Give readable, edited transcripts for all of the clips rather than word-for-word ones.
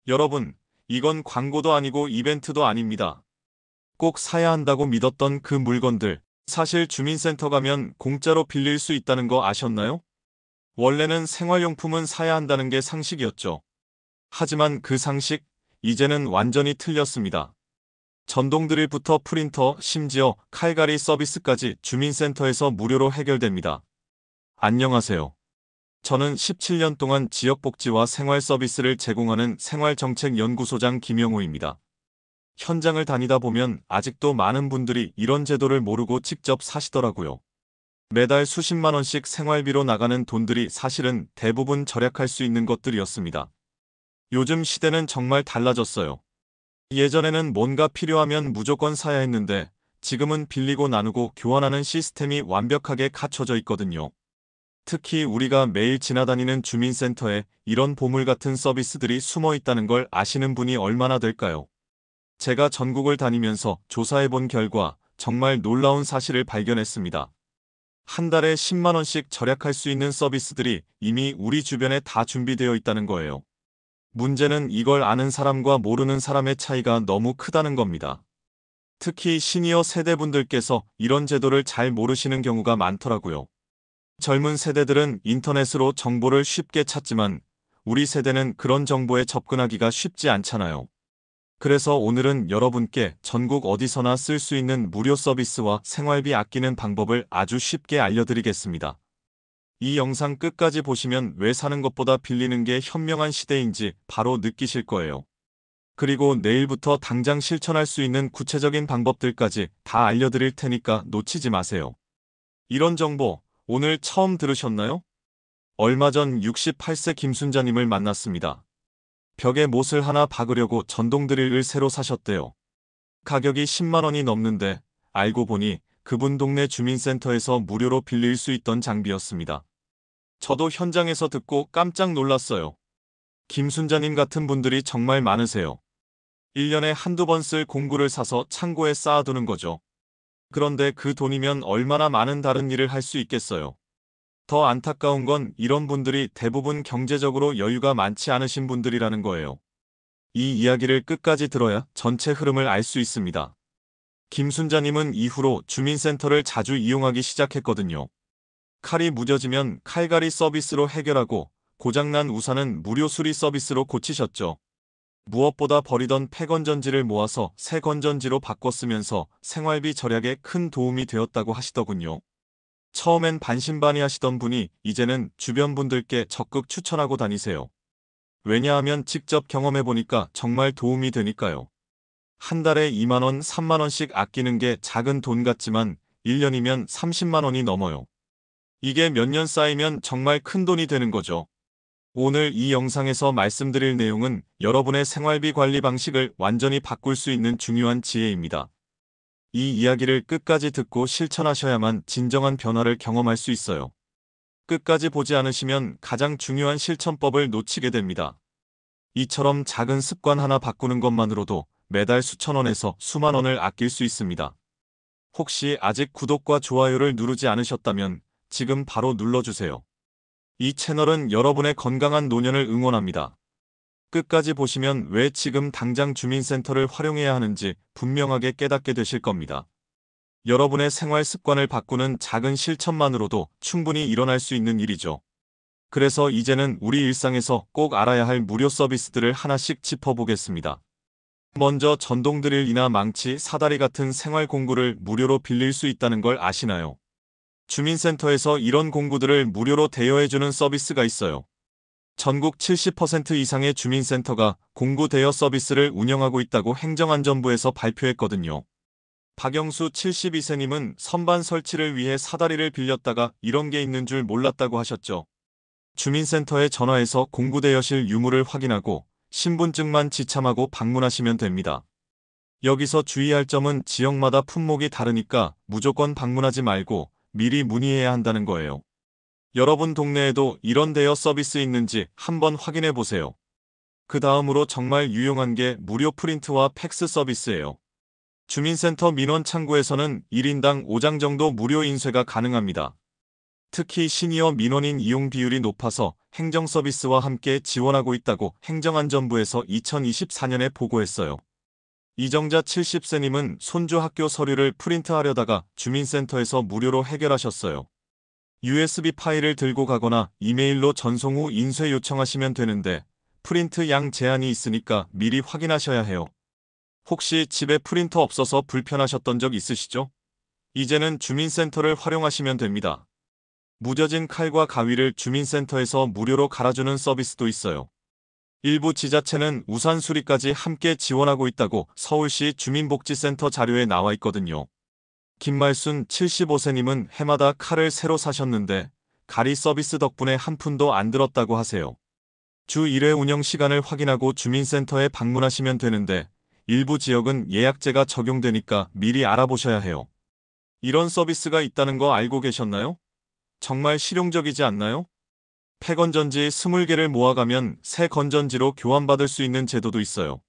여러분, 이건 광고도 아니고 이벤트도 아닙니다. 꼭 사야 한다고 믿었던 그 물건들, 사실 주민센터 가면 공짜로 빌릴 수 있다는 거 아셨나요? 원래는 생활용품은 사야 한다는 게 상식이었죠. 하지만 그 상식, 이제는 완전히 틀렸습니다. 전동 드릴부터 프린터, 심지어 칼갈이 서비스까지 주민센터에서 무료로 해결됩니다. 안녕하세요. 저는 17년 동안 지역복지와 생활 서비스를 제공하는 생활정책연구소장 김영호입니다. 현장을 다니다 보면 아직도 많은 분들이 이런 제도를 모르고 직접 사시더라고요. 매달 수십만 원씩 생활비로 나가는 돈들이 사실은 대부분 절약할 수 있는 것들이었습니다. 요즘 시대는 정말 달라졌어요. 예전에는 뭔가 필요하면 무조건 사야 했는데 지금은 빌리고 나누고 교환하는 시스템이 완벽하게 갖춰져 있거든요. 특히 우리가 매일 지나다니는 주민센터에 이런 보물 같은 서비스들이 숨어 있다는 걸 아시는 분이 얼마나 될까요? 제가 전국을 다니면서 조사해 본 결과 정말 놀라운 사실을 발견했습니다. 한 달에 10만 원씩 절약할 수 있는 서비스들이 이미 우리 주변에 다 준비되어 있다는 거예요. 문제는 이걸 아는 사람과 모르는 사람의 차이가 너무 크다는 겁니다. 특히 시니어 세대분들께서 이런 제도를 잘 모르시는 경우가 많더라고요. 젊은 세대들은 인터넷으로 정보를 쉽게 찾지만 우리 세대는 그런 정보에 접근하기가 쉽지 않잖아요. 그래서 오늘은 여러분께 전국 어디서나 쓸 수 있는 무료 서비스와 생활비 아끼는 방법을 아주 쉽게 알려드리겠습니다. 이 영상 끝까지 보시면 왜 사는 것보다 빌리는 게 현명한 시대인지 바로 느끼실 거예요. 그리고 내일부터 당장 실천할 수 있는 구체적인 방법들까지 다 알려드릴 테니까 놓치지 마세요. 이런 정보 오늘 처음 들으셨나요? 얼마 전 68세 김순자님을 만났습니다. 벽에 못을 하나 박으려고 전동 드릴을 새로 사셨대요. 가격이 10만 원이 넘는데 알고 보니 그분 동네 주민센터에서 무료로 빌릴 수 있던 장비였습니다. 저도 현장에서 듣고 깜짝 놀랐어요. 김순자님 같은 분들이 정말 많으세요. 1년에 한두 번 쓸 공구를 사서 창고에 쌓아두는 거죠. 그런데 그 돈이면 얼마나 많은 다른 일을 할 수 있겠어요. 더 안타까운 건 이런 분들이 대부분 경제적으로 여유가 많지 않으신 분들이라는 거예요. 이 이야기를 끝까지 들어야 전체 흐름을 알 수 있습니다. 김순자님은 이후로 주민센터를 자주 이용하기 시작했거든요. 칼이 무뎌지면 칼갈이 서비스로 해결하고 고장난 우산은 무료 수리 서비스로 고치셨죠. 무엇보다 버리던 폐건전지를 모아서 새 건전지로 바꿔 쓰면서 생활비 절약에 큰 도움이 되었다고 하시더군요. 처음엔 반신반의하시던 분이 이제는 주변 분들께 적극 추천하고 다니세요. 왜냐하면 직접 경험해보니까 정말 도움이 되니까요. 한 달에 2만 원, 3만 원씩 아끼는 게 작은 돈 같지만 1년이면 30만 원이 넘어요. 이게 몇 년 쌓이면 정말 큰 돈이 되는 거죠. 오늘 이 영상에서 말씀드릴 내용은 여러분의 생활비 관리 방식을 완전히 바꿀 수 있는 중요한 지혜입니다. 이 이야기를 끝까지 듣고 실천하셔야만 진정한 변화를 경험할 수 있어요. 끝까지 보지 않으시면 가장 중요한 실천법을 놓치게 됩니다. 이처럼 작은 습관 하나 바꾸는 것만으로도 매달 수천 원에서 수만 원을 아낄 수 있습니다. 혹시 아직 구독과 좋아요를 누르지 않으셨다면 지금 바로 눌러주세요. 이 채널은 여러분의 건강한 노년을 응원합니다. 끝까지 보시면 왜 지금 당장 주민센터를 활용해야 하는지 분명하게 깨닫게 되실 겁니다. 여러분의 생활 습관을 바꾸는 작은 실천만으로도 충분히 일어날 수 있는 일이죠. 그래서 이제는 우리 일상에서 꼭 알아야 할 무료 서비스들을 하나씩 짚어보겠습니다. 먼저 전동 드릴이나 망치, 사다리 같은 생활 공구를 무료로 빌릴 수 있다는 걸 아시나요? 주민센터에서 이런 공구들을 무료로 대여해주는 서비스가 있어요. 전국 70% 이상의 주민센터가 공구 대여 서비스를 운영하고 있다고 행정안전부에서 발표했거든요. 박영수 72세님은 선반 설치를 위해 사다리를 빌렸다가 이런 게 있는 줄 몰랐다고 하셨죠. 주민센터에 전화해서 공구 대여실 유무를 확인하고 신분증만 지참하고 방문하시면 됩니다. 여기서 주의할 점은 지역마다 품목이 다르니까 무조건 방문하지 말고 미리 문의해야 한다는 거예요. 여러분 동네에도 이런 대여 서비스 있는지 한번 확인해 보세요. 그 다음으로 정말 유용한 게 무료 프린트와 팩스 서비스예요. 주민센터 민원 창구에서는 1인당 5장 정도 무료 인쇄가 가능합니다. 특히 시니어 민원인 이용 비율이 높아서 행정 서비스와 함께 지원하고 있다고 행정안전부에서 2024년에 보고했어요. 이정자 70세님은 손주 학교 서류를 프린트하려다가 주민센터에서 무료로 해결하셨어요. USB 파일을 들고 가거나 이메일로 전송 후 인쇄 요청하시면 되는데 프린트 양 제한이 있으니까 미리 확인하셔야 해요. 혹시 집에 프린터 없어서 불편하셨던 적 있으시죠? 이제는 주민센터를 활용하시면 됩니다. 무뎌진 칼과 가위를 주민센터에서 무료로 갈아주는 서비스도 있어요. 일부 지자체는 우산 수리까지 함께 지원하고 있다고 서울시 주민복지센터 자료에 나와 있거든요. 김말순 75세님은 해마다 칼을 새로 사셨는데 가리 서비스 덕분에 한 푼도 안 들었다고 하세요. 주 1회 운영 시간을 확인하고 주민센터에 방문하시면 되는데 일부 지역은 예약제가 적용되니까 미리 알아보셔야 해요. 이런 서비스가 있다는 거 알고 계셨나요? 정말 실용적이지 않나요? 폐건전지 20개를 모아가면 새 건전지로 교환받을 수 있는 제도도 있어요.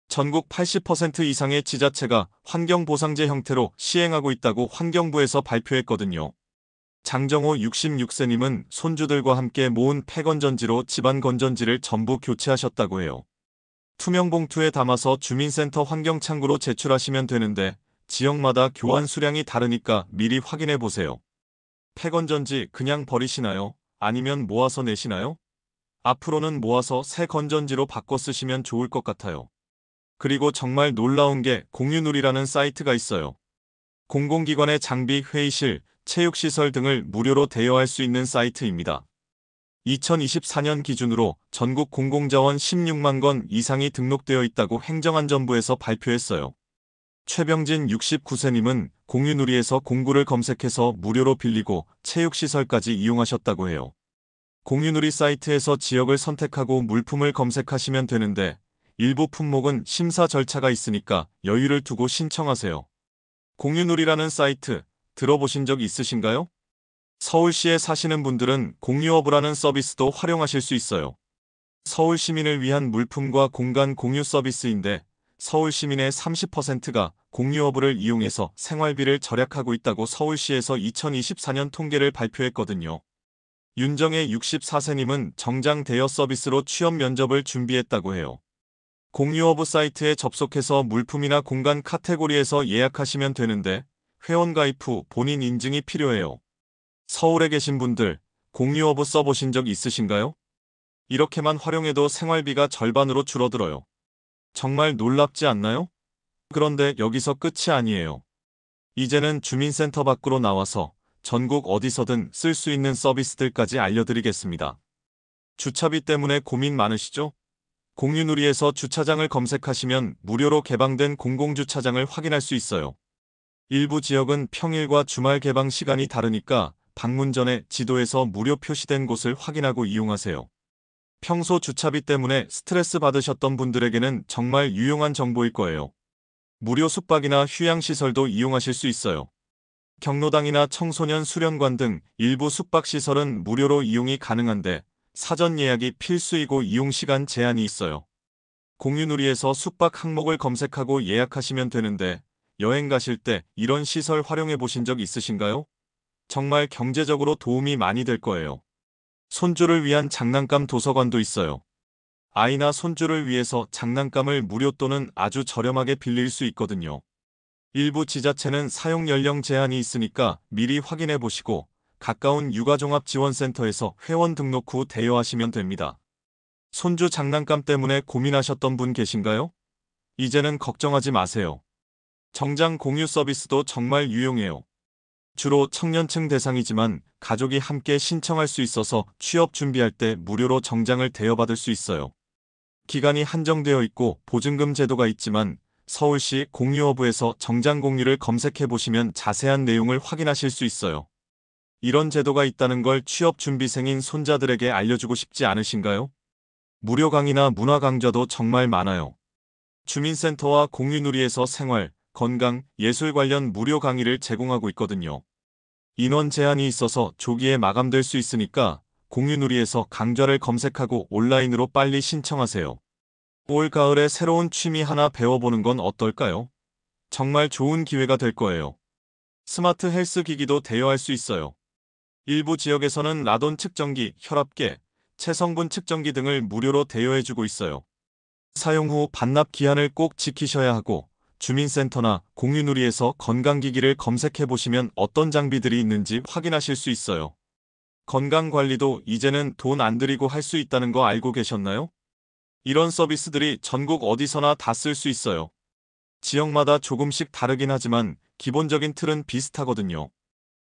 전국 80% 이상의 지자체가 환경보상제 형태로 시행하고 있다고 환경부에서 발표했거든요. 장정호 66세님은 손주들과 함께 모은 폐건전지로 집안 건전지를 전부 교체하셨다고 해요. 투명 봉투에 담아서 주민센터 환경창구로 제출하시면 되는데 지역마다 교환 수량이 다르니까 미리 확인해 보세요. 폐건전지 그냥 버리시나요? 아니면 모아서 내시나요? 앞으로는 모아서 새 건전지로 바꿔 쓰시면 좋을 것 같아요. 그리고 정말 놀라운 게 공유누리라는 사이트가 있어요. 공공기관의 장비, 회의실, 체육시설 등을 무료로 대여할 수 있는 사이트입니다. 2024년 기준으로 전국 공공자원 16만 건 이상이 등록되어 있다고 행정안전부에서 발표했어요. 최병진 69세님은 공유누리에서 공구를 검색해서 무료로 빌리고 체육시설까지 이용하셨다고 해요. 공유누리 사이트에서 지역을 선택하고 물품을 검색하시면 되는데 일부 품목은 심사 절차가 있으니까 여유를 두고 신청하세요. 공유누리라는 사이트 들어보신 적 있으신가요? 서울시에 사시는 분들은 공유어브라는 서비스도 활용하실 수 있어요. 서울 시민을 위한 물품과 공간 공유 서비스인데 서울 시민의 30%가 공유어브를 이용해서 생활비를 절약하고 있다고 서울시에서 2024년 통계를 발표했거든요. 윤정혜 64세님은 정장 대여 서비스로 취업 면접을 준비했다고 해요. 공유어브 사이트에 접속해서 물품이나 공간 카테고리에서 예약하시면 되는데 회원가입 후 본인 인증이 필요해요. 서울에 계신 분들 공유어브 써보신 적 있으신가요? 이렇게만 활용해도 생활비가 절반으로 줄어들어요. 정말 놀랍지 않나요? 그런데 여기서 끝이 아니에요. 이제는 주민센터 밖으로 나와서 전국 어디서든 쓸 수 있는 서비스들까지 알려드리겠습니다. 주차비 때문에 고민 많으시죠? 공유누리에서 주차장을 검색하시면 무료로 개방된 공공주차장을 확인할 수 있어요. 일부 지역은 평일과 주말 개방 시간이 다르니까 방문 전에 지도에서 무료 표시된 곳을 확인하고 이용하세요. 평소 주차비 때문에 스트레스 받으셨던 분들에게는 정말 유용한 정보일 거예요. 무료 숙박이나 휴양시설도 이용하실 수 있어요. 경로당이나 청소년 수련관 등 일부 숙박시설은 무료로 이용이 가능한데 사전 예약이 필수이고 이용시간 제한이 있어요. 공유누리에서 숙박 항목을 검색하고 예약하시면 되는데 여행 가실 때 이런 시설 활용해 보신 적 있으신가요? 정말 경제적으로 도움이 많이 될 거예요. 손주를 위한 장난감 도서관도 있어요. 아이나 손주를 위해서 장난감을 무료 또는 아주 저렴하게 빌릴 수 있거든요. 일부 지자체는 사용 연령 제한이 있으니까 미리 확인해 보시고 가까운 육아종합지원센터에서 회원 등록 후 대여하시면 됩니다. 손주 장난감 때문에 고민하셨던 분 계신가요? 이제는 걱정하지 마세요. 정장 공유 서비스도 정말 유용해요. 주로 청년층 대상이지만 가족이 함께 신청할 수 있어서 취업 준비할 때 무료로 정장을 대여받을 수 있어요. 기간이 한정되어 있고 보증금 제도가 있지만 서울시 공유어부에서 정장 공유를 검색해 보시면 자세한 내용을 확인하실 수 있어요. 이런 제도가 있다는 걸 취업 준비생인 손자들에게 알려주고 싶지 않으신가요? 무료 강의나 문화 강좌도 정말 많아요. 주민센터와 공유누리에서 생활, 건강, 예술 관련 무료 강의를 제공하고 있거든요. 인원 제한이 있어서 조기에 마감될 수 있으니까 공유누리에서 강좌를 검색하고 온라인으로 빨리 신청하세요. 올 가을에 새로운 취미 하나 배워보는 건 어떨까요? 정말 좋은 기회가 될 거예요. 스마트 헬스 기기도 대여할 수 있어요. 일부 지역에서는 라돈 측정기, 혈압계, 체성분 측정기 등을 무료로 대여해주고 있어요. 사용 후 반납 기한을 꼭 지키셔야 하고 주민센터나 공유누리에서 건강기기를 검색해보시면 어떤 장비들이 있는지 확인하실 수 있어요. 건강관리도 이제는 돈 안 들이고 할 수 있다는 거 알고 계셨나요? 이런 서비스들이 전국 어디서나 다 쓸 수 있어요. 지역마다 조금씩 다르긴 하지만 기본적인 틀은 비슷하거든요.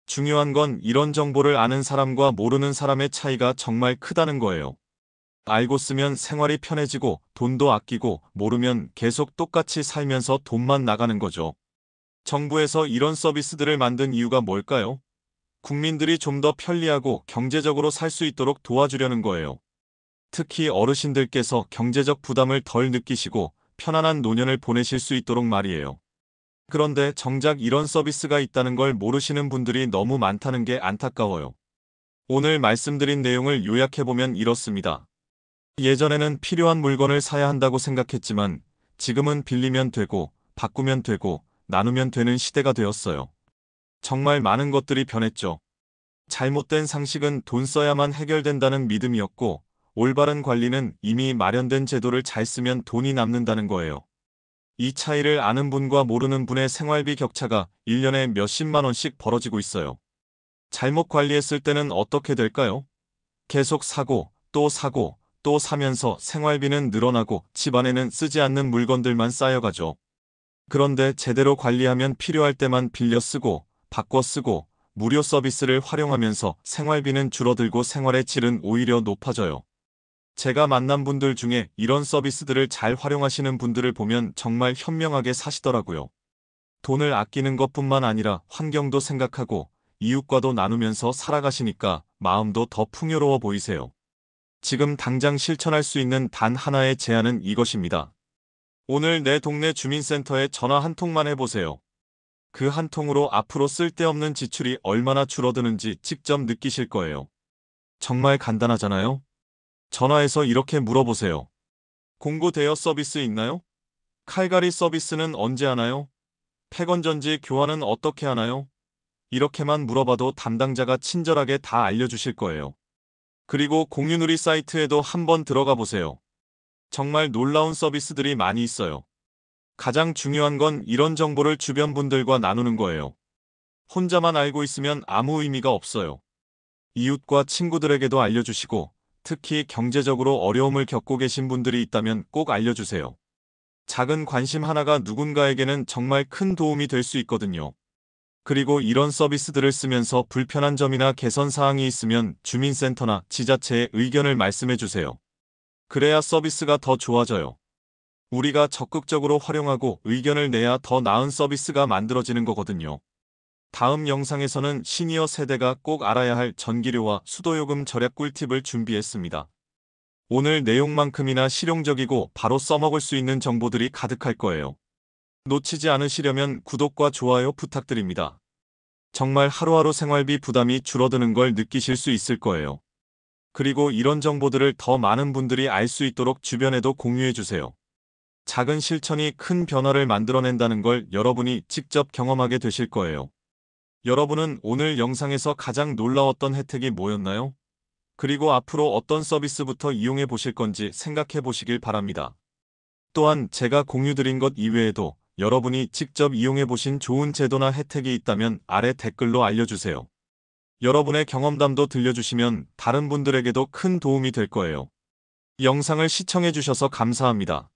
중요한 건 이런 정보를 아는 사람과 모르는 사람의 차이가 정말 크다는 거예요. 알고 쓰면 생활이 편해지고 돈도 아끼고 모르면 계속 똑같이 살면서 돈만 나가는 거죠. 정부에서 이런 서비스들을 만든 이유가 뭘까요? 국민들이 좀 더 편리하고 경제적으로 살 수 있도록 도와주려는 거예요. 특히 어르신들께서 경제적 부담을 덜 느끼시고 편안한 노년을 보내실 수 있도록 말이에요. 그런데 정작 이런 서비스가 있다는 걸 모르시는 분들이 너무 많다는 게 안타까워요. 오늘 말씀드린 내용을 요약해보면 이렇습니다. 예전에는 필요한 물건을 사야 한다고 생각했지만 지금은 빌리면 되고 바꾸면 되고 나누면 되는 시대가 되었어요. 정말 많은 것들이 변했죠. 잘못된 상식은 돈 써야만 해결된다는 믿음이었고 올바른 관리는 이미 마련된 제도를 잘 쓰면 돈이 남는다는 거예요. 이 차이를 아는 분과 모르는 분의 생활비 격차가 1년에 몇십만 원씩 벌어지고 있어요. 잘못 관리했을 때는 어떻게 될까요? 계속 사고 또 사고 또 사면서 생활비는 늘어나고 집안에는 쓰지 않는 물건들만 쌓여가죠. 그런데 제대로 관리하면 필요할 때만 빌려 쓰고 바꿔 쓰고 무료 서비스를 활용하면서 생활비는 줄어들고 생활의 질은 오히려 높아져요. 제가 만난 분들 중에 이런 서비스들을 잘 활용하시는 분들을 보면 정말 현명하게 사시더라고요. 돈을 아끼는 것뿐만 아니라 환경도 생각하고 이웃과도 나누면서 살아가시니까 마음도 더 풍요로워 보이세요. 지금 당장 실천할 수 있는 단 하나의 제안은 이것입니다. 오늘 내 동네 주민센터에 전화 한 통만 해보세요. 그 한 통으로 앞으로 쓸데없는 지출이 얼마나 줄어드는지 직접 느끼실 거예요. 정말 간단하잖아요? 전화해서 이렇게 물어보세요. 공구 대여 서비스 있나요? 칼갈이 서비스는 언제 하나요? 폐건전지 교환은 어떻게 하나요? 이렇게만 물어봐도 담당자가 친절하게 다 알려주실 거예요. 그리고 공유누리 사이트에도 한번 들어가 보세요. 정말 놀라운 서비스들이 많이 있어요. 가장 중요한 건 이런 정보를 주변 분들과 나누는 거예요. 혼자만 알고 있으면 아무 의미가 없어요. 이웃과 친구들에게도 알려주시고 특히 경제적으로 어려움을 겪고 계신 분들이 있다면 꼭 알려주세요. 작은 관심 하나가 누군가에게는 정말 큰 도움이 될 수 있거든요. 그리고 이런 서비스들을 쓰면서 불편한 점이나 개선 사항이 있으면 주민센터나 지자체에 의견을 말씀해 주세요. 그래야 서비스가 더 좋아져요. 우리가 적극적으로 활용하고 의견을 내야 더 나은 서비스가 만들어지는 거거든요. 다음 영상에서는 시니어 세대가 꼭 알아야 할 전기료와 수도요금 절약 꿀팁을 준비했습니다. 오늘 내용만큼이나 실용적이고 바로 써먹을 수 있는 정보들이 가득할 거예요. 놓치지 않으시려면 구독과 좋아요 부탁드립니다. 정말 하루하루 생활비 부담이 줄어드는 걸 느끼실 수 있을 거예요. 그리고 이런 정보들을 더 많은 분들이 알 수 있도록 주변에도 공유해주세요. 작은 실천이 큰 변화를 만들어낸다는 걸 여러분이 직접 경험하게 되실 거예요. 여러분은 오늘 영상에서 가장 놀라웠던 혜택이 뭐였나요? 그리고 앞으로 어떤 서비스부터 이용해 보실 건지 생각해 보시길 바랍니다. 또한 제가 공유드린 것 이외에도 여러분이 직접 이용해 보신 좋은 제도나 혜택이 있다면 아래 댓글로 알려주세요. 여러분의 경험담도 들려주시면 다른 분들에게도 큰 도움이 될 거예요. 영상을 시청해 주셔서 감사합니다.